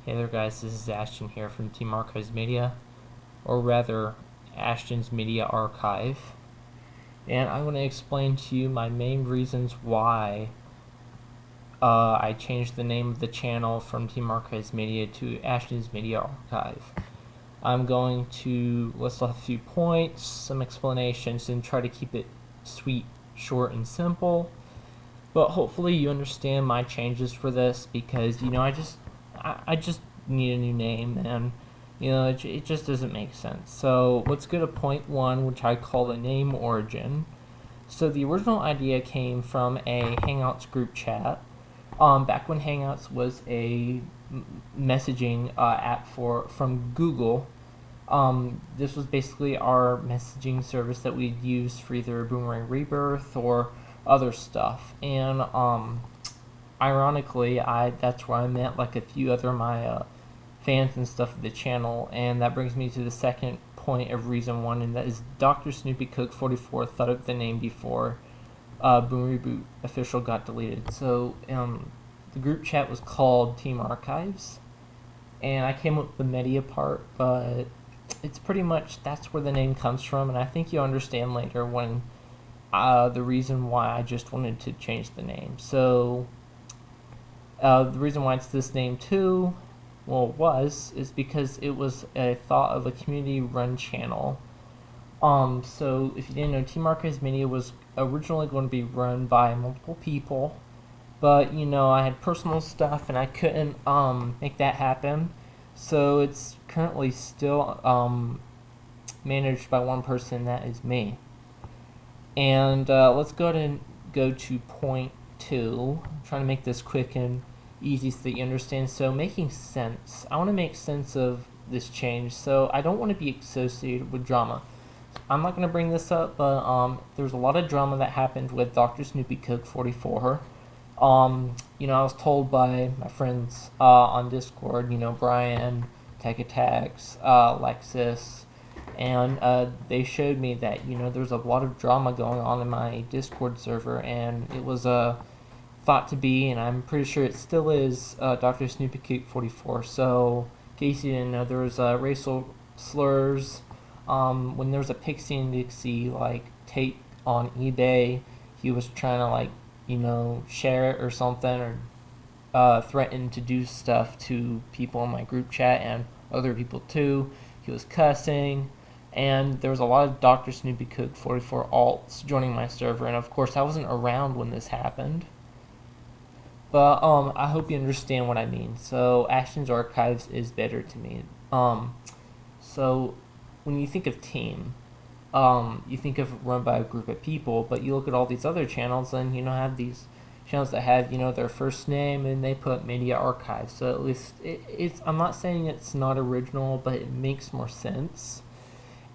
Hey there guys, this is Ashton here from teamarchivesmedia, or rather, Ashton's Media Archive. And I'm going to explain to you my main reasons why I changed the name of the channel from teamarchivesmedia to Ashton's Media Archive. I'm going to list off a few points, some explanations, and try to keep it sweet, short, and simple. But hopefully you understand my changes for this because, I just need a new name, and it just doesn't make sense. So let's go to point one, which I call the name origin. So the original idea came from a Hangouts group chat. Back when Hangouts was a messaging app from Google. This was basically our messaging service that we'd use for either Boomerang Rebirth or other stuff. And ironically, that's where I met like a few other my fans and stuff of the channel, and that brings me to the second point of reason one, and that is Dr. Snoopy Cook 44 thought of the name before Boom Reboot official got deleted. So the group chat was called Team Archives, and I came up with the media part, but it's pretty much that's where the name comes from, and I think you'll understand later when the reason why I just wanted to change the name. So the reason why it's this name too, is because it was a thought of a community-run channel. So if you didn't know, Team Archives Media was originally going to be run by multiple people, but I had personal stuff and I couldn't make that happen. So it's currently still managed by one person, that is me. And let's go ahead and go to point two. I'm trying to make this quick and easy so that you understand. So making sense. I want to make sense of this change. So I don't want to be associated with drama. I'm not going to bring this up, but there's a lot of drama that happened with Dr. Snoopy Cook 44. I was told by my friends on Discord, Brian, Tech Attacks, Lexus, and they showed me that there's a lot of drama going on in my Discord server, and it was thought to be, and I'm pretty sure it still is, Dr. Snoopy Cook 44. So in case you didn't know, there was racial slurs. When there was a Pixie and Dixie tape on eBay, he was trying to share it or something, or threaten to do stuff to people in my group chat and other people too. He was cussing, and there was a lot of Dr. Snoopy Cook 44 alts joining my server, and of course I wasn't around when this happened. But I hope you understand what I mean. So Ashton's Archives is better to me. So when you think of team, you think of run by a group of people, but you look at all these other channels and have these channels that have their first name and they put Media Archive. So at least it's I'm not saying it's not original, but it makes more sense.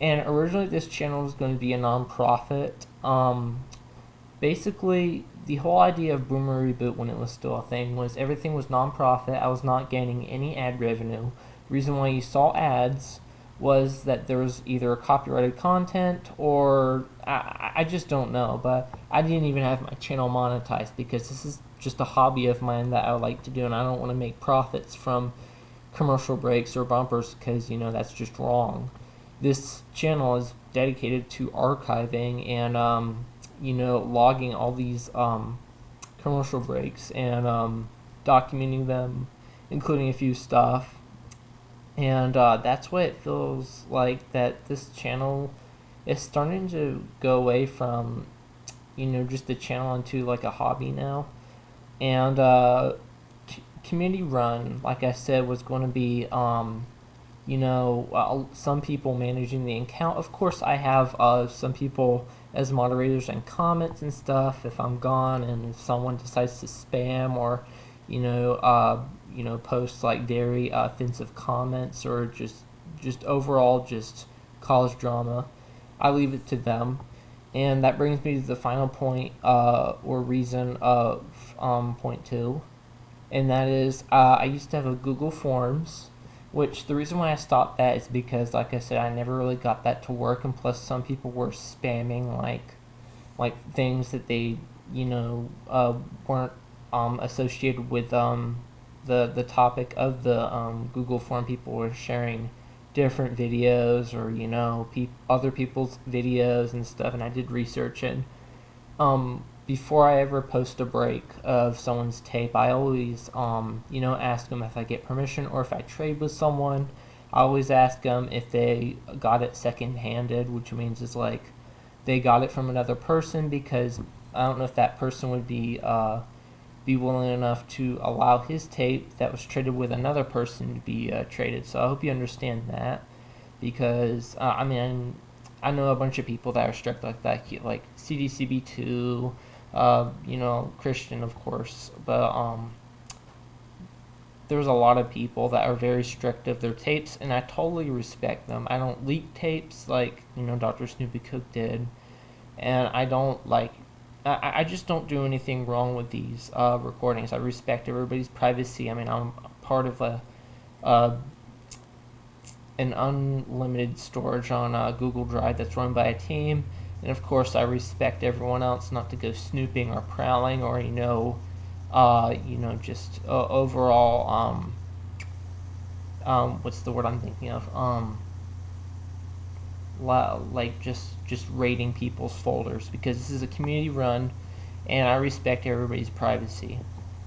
And originally this channel was going to be a non-profit. Basically the whole idea of Boomer Reboot, when it was still a thing, was everything was non-profit. I was not gaining any ad revenue. The reason why you saw ads was that there was either copyrighted content or I just don't know, but I didn't even have my channel monetized because this is just a hobby of mine that I like to do, and I don't want to make profits from commercial breaks or bumpers because that's just wrong. This channel is dedicated to archiving and logging all these commercial breaks and documenting them, including a few stuff. And that's what it feels like, that this channel is starting to go away from just a channel into like a hobby now. And community run, like I said, was going to be some people managing the account. Of course I have some people as moderators and comments and stuff if I'm gone, and if someone decides to spam or post very offensive comments or just overall just cause drama, I leave it to them. And that brings me to the final point or reason of point two, and that is I used to have a Google Forms, which the reason why I stopped that is because, like I said, I never really got that to work, and plus some people were spamming like things that they weren't associated with the topic of the Google form, people were sharing different videos, or other people's videos and stuff, and I did research. And before I ever post a break of someone's tape, I always ask them if I get permission, or if I trade with someone. I always ask them if they got it second-handed, which means it's like they got it from another person, because I don't know if that person would be willing enough to allow his tape that was traded with another person to be traded. So I hope you understand that, because I know a bunch of people that are strict like that, like CDCB2, Christian, of course, but there's a lot of people that are very strict of their tapes, and I totally respect them. I don't leak tapes like Dr. Snoopy Cook did, and I don't I just don't do anything wrong with these recordings. I respect everybody's privacy. I mean, I'm part of an unlimited storage on Google Drive that's run by a team, and of course I respect everyone else not to go snooping or prowling, or just overall what's the word I'm thinking of, like just raiding people's folders, because this is a community run and I respect everybody's privacy.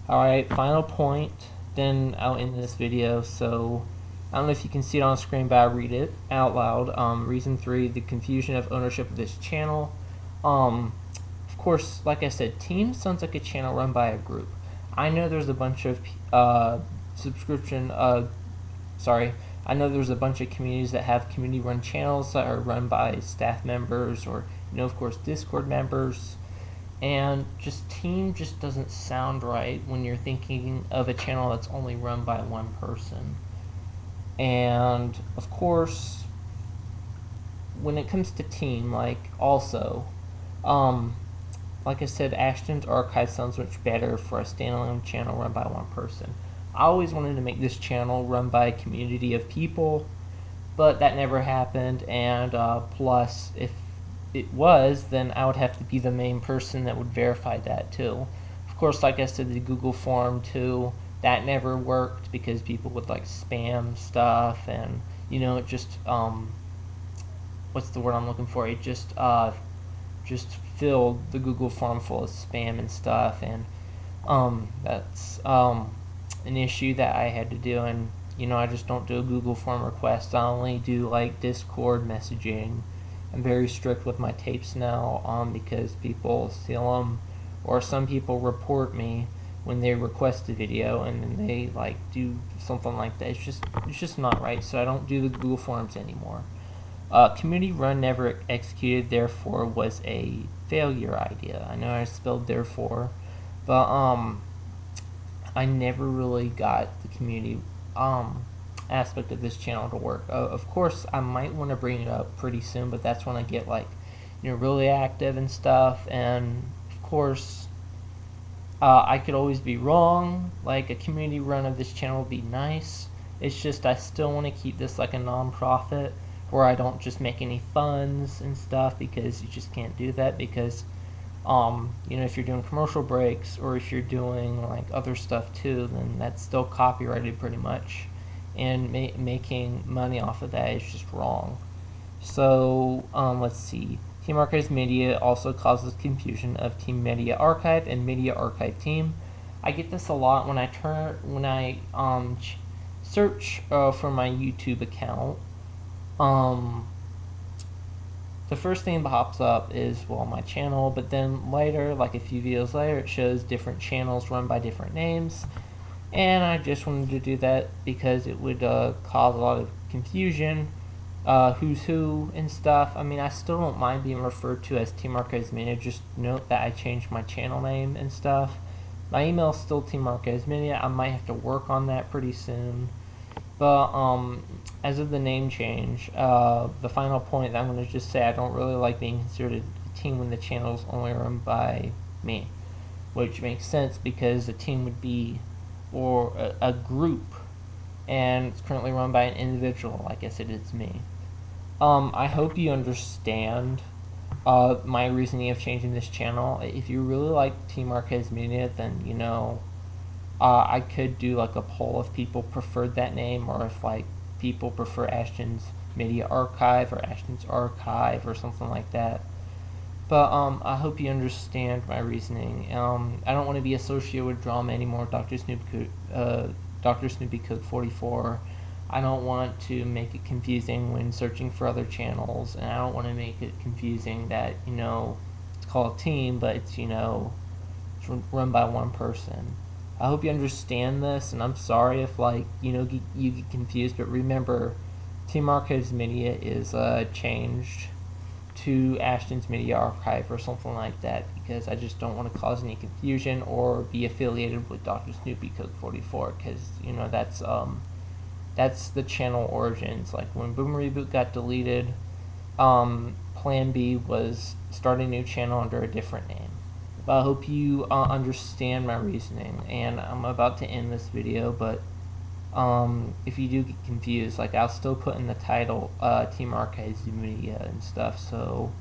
Alright, final point, then I'll end this video. So I don't know if you can see it on screen, but I'll read it out loud. Reason 3, the confusion of ownership of this channel. Of course, like I said, Team sounds like a channel run by a group. I know there's a bunch of I know there's a bunch of communities that have community-run channels that are run by staff members, or of course, Discord members. And Team just doesn't sound right when you're thinking of a channel that's only run by one person. And of course, when it comes to Team, like I said, Ashton's archive sounds much better for a standalone channel run by one person. I always wanted to make this channel run by a community of people, but that never happened. And plus, if it was, then I would have to be the main person that would verify that too. Of course, like I said, the Google form too, that never worked because people would spam stuff, and it just what's the word I'm looking for? It just filled the Google form full of spam and stuff, and that's an issue that I had to do. And I just don't do a Google form request. I only do Discord messaging. I'm very strict with my tapes now, because people steal them, or some people report me when they request a video and then they do something like that. It's just not right. So I don't do the Google forms anymore. Community run never executed, therefore was a failure idea. I know I spelled therefore, but I never really got the community aspect of this channel to work. Of course, I might want to bring it up pretty soon, but that's when I get really active and stuff. And of course, I could always be wrong. A community run of this channel would be nice. It's just I still want to keep this like a non-profit, where I don't just make any funds and stuff, because you just can't do that, because if you're doing commercial breaks, or if you're doing other stuff too, then that's still copyrighted pretty much, and making money off of that is just wrong. So let's see. Team Archives Media also causes confusion of Team Media Archive and Media Archive Team. I get this a lot when I search for my YouTube account. The first thing that pops up is, my channel, but then later, a few videos later, it shows different channels run by different names, and I just wanted to do that because it would cause a lot of confusion, who's who and stuff. I mean, I still don't mind being referred to as Team Archives Media. Just note that I changed my channel name and stuff. My email is still Team Archives Media. I might have to work on that pretty soon. But as of the name change, the final point that I'm going to just say, I don't really like being considered a team when the channel is only run by me, which makes sense because a team would be a group, and it's currently run by an individual. Like I said, it's me. I hope you understand my reasoning of changing this channel. If you really like Team Archives Media, then I could do like a poll if people preferred that name, or if like people prefer Ashton's Media Archive or Ashton's Archive or something like that. But I hope you understand my reasoning. I don't want to be associated with drama anymore. Dr. Snoopy Cook 44. I don't want to make it confusing when searching for other channels, and I don't want to make it confusing that it's called a team, but it's run by one person. I hope you understand this, and I'm sorry if you get confused. But remember, Team Archives Media is changed to Ashton's Media Archive or something like that, because I just don't want to cause any confusion or be affiliated with Dr. Snoopy Cook 44, because that's the channel origins. Like when Boom Reboot got deleted, Plan B was start a new channel under a different name. But I hope you understand my reasoning, and I'm about to end this video, but if you do get confused, like I'll still put in the title Team Archives Media and stuff. So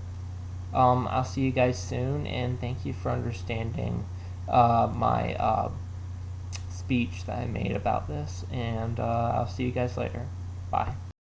I'll see you guys soon, and thank you for understanding my speech that I made about this, and I'll see you guys later. Bye.